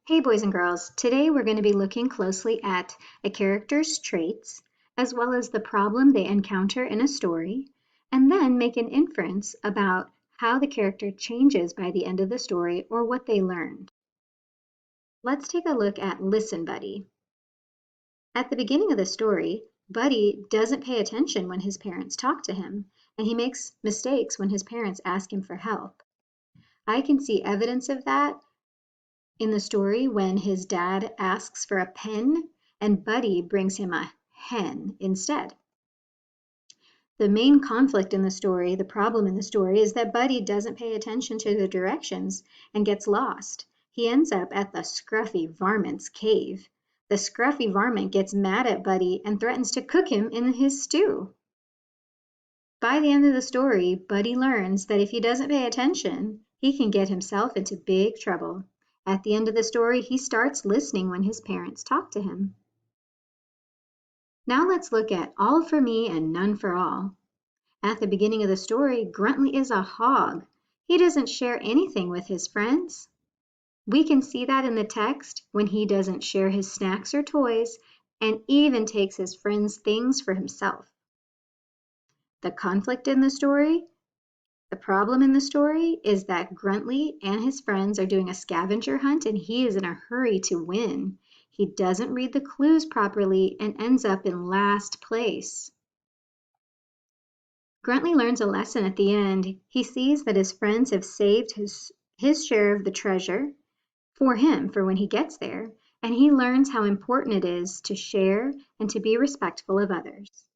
Hey boys and girls, today we're going to be looking closely at a character's traits, as well as the problem they encounter in a story, and then make an inference about how the character changes by the end of the story or what they learned. Let's take a look at Listen Buddy. At the beginning of the story, Buddy doesn't pay attention when his parents talk to him, and he makes mistakes when his parents ask him for help. I can see evidence of that in the story when his dad asks for a pen and Buddy brings him a hen instead. The main conflict in the story, the problem in the story, is that Buddy doesn't pay attention to the directions and gets lost. He ends up at the scruffy varmint's cave. The scruffy varmint gets mad at Buddy and threatens to cook him in his stew. By the end of the story, Buddy learns that if he doesn't pay attention, he can get himself into big trouble. At the end of the story, he starts listening when his parents talk to him. Now let's look at all for me and none for all. At the beginning of the story, Gruntley is a hog. He doesn't share anything with his friends. We can see that in the text when he doesn't share his snacks or toys and even takes his friends' things for himself. The conflict in the story, the problem in the story is that Gruntley and his friends are doing a scavenger hunt and he is in a hurry to win. He doesn't read the clues properly and ends up in last place. Gruntley learns a lesson at the end. He sees that his friends have saved his share of the treasure for him for when he gets there, and he learns how important it is to share and to be respectful of others.